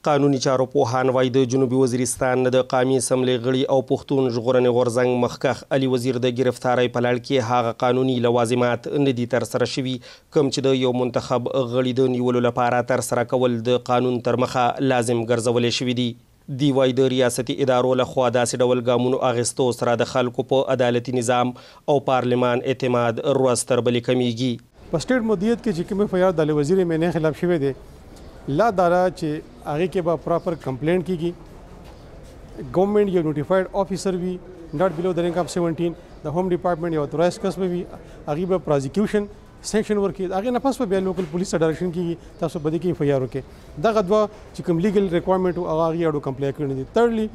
قانوني چارو پوهان وایي د جنوبي وزیرستان د قامي اسمبلې غړي او پښتون ژغورنې غورځنګ مخکښ علي وزیر د ګرفتارۍ په لړ کې هغه قانوني لوازمات نه دي ترسره شوي کوم چې د یو منتخب غړي د نیولو لپاره ترسره کول د قانون تر مخه لازم ګرځولې شوي دي. دی وایي د ریاستي ادارو لخوا داسې ډول ګامونو اخیستو سره د خلکو په عدالتي نظام او پارلمان اعتماد ورځ تر بلې کمیږي. په سټیټ مدیریت کې چې کوم فریاد د علي وزیر مینې خلاف شوی دی لا دارا چې هغه کې به پراپر کمپلینټ کیږي. گورنمنٹ یو نوټیفاید افیسر وي ناٹ بلو د رینک اف 17 د ہوم ډپارټمنټ یو اتورایز کس به وي هغه به پروزیکیوشن سینکشن ورکړي هغه نه پس په بیا لوکل پولیس ډایرکشن کیږي تاسو بده کې FIR وکړي دغه دوه چې کوم لیګل ریکوایرمنټ هغه اړو کمپلی کړی دي. تھرډلی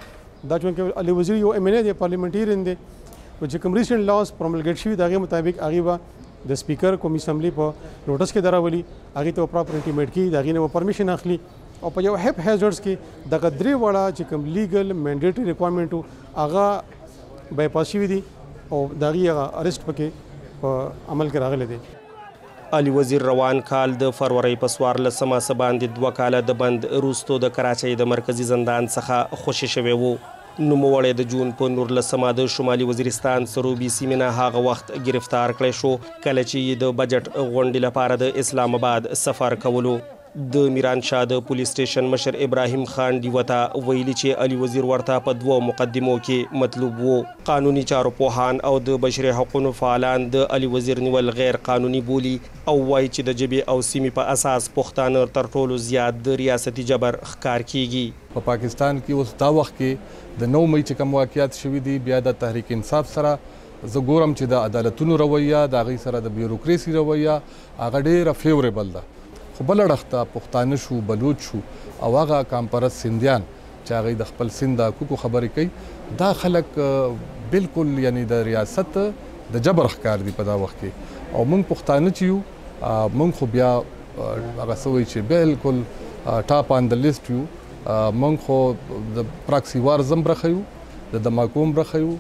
دا چې علي وزیر یو MNA دی پارلیمنټیرین دی چې کوم ریسنت لاز پروملګیټ شوي دغه مطابق هغه د سپیکر قومي اسمبلی په نوټس کې دراولي هغه ته پراپر انټیمیټ کی دغه نه پرمیشن اخلي او په یو هیپ هازارډز کې دغه درې وړه چې کوم لیګل منډیټری ریکوایرمنټ هغه بایپاس شوي دي او دغه ارست پکې په عمل کې راغلی دی. علي وزیر روان کال د فروری په 14 باندې 2 کاله د بند وروسته د کراچۍ د مرکزي زندان څخه خوشي شوی وو. نوموړی د جون په 19 د شمالي وزیرستان سروبي سیمې نه هغه وخت گرفتار کړی شو کله چې د بجټ غونډې لپاره د اسلام آباد سفر کولو. د میرانشاه د پولیس سټیشن مشر ابراهیم خان دیوتا ویلي چې علي وزیر ورته په 2 مقدمو کې مطلوب وو. قانوني چارو پوهان او د بشري حقوقو فعالان د علي وزیر نیول غیر قانوني بولي او وایي چې د جبهې او سیمې په اساس پښتانه تر ټولو زیات د ریاستي جبر ښکار کیږي. په پاکستان کې اوس دا وخت کې د 9 مئی چې کوم واقعیت شوي دي بیا د تحریک انصاف سره زه ګورم چې د عدالتونو رویه د هغې سره د بیوروکریسي رویه هغه ډېره فیوریبل ده. خو بله اړخ پښتانه شو بلوچ شو او هغه کامپرس سندیان چې هغوی د خپل سند د حقوقو خبرې کوي دا خلک بالکل یعنی د ریاست د جبر ښکار دي په دا وخت کې او موږ پښتانه چې یو موږ خو بیا هغه څه وایي چې بالکل ټاپ آن د لیسټ یو موږ خو د پراکسي وار زم برخه یو د دماکوم برخه یو.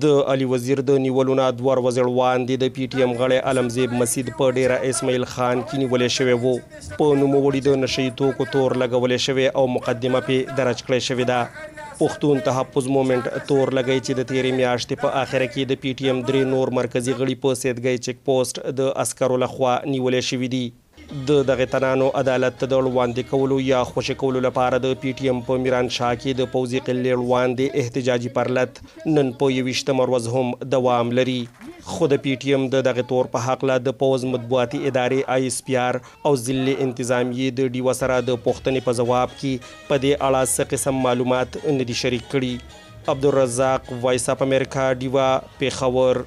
د علي وزیر د نیولو نه 2 ورځې وړاندې د PTM غړی علمزیب مسید په ډیره اسماعیل خان کې نیولې شوی وو. په نوموړي د نشي توکو تور لګولې شوی او مقدمه پې درج کړې شوې ده. پښتون تحفظ مومنټ تور لګی چې د تیرې میاشتې په آخره کې د PTM 3 نور مرکزي غړي په سیدګۍ چک پوسټ د عسکرو لخوا نیولې شوي دي. د دغه تنانو عدالت ته د وړاندې کولو یا خوشي کولو لپاره د PTM په میرانشاه کې د پوځي قلې وړاندې احتجاجي پرلت نن په 21 ورځ هم دوام لري. خو د PTM د دغه تور په حق د پوز مطبوعاتي ادارې ISPR او ضلع انتظامیې د ډیو سره د پوښتنې په جواب کې په دې اړه څه قسم معلومات نه دي شریک کړي. عبدالرزاق وایس اف امریکا ډیوا پیښور.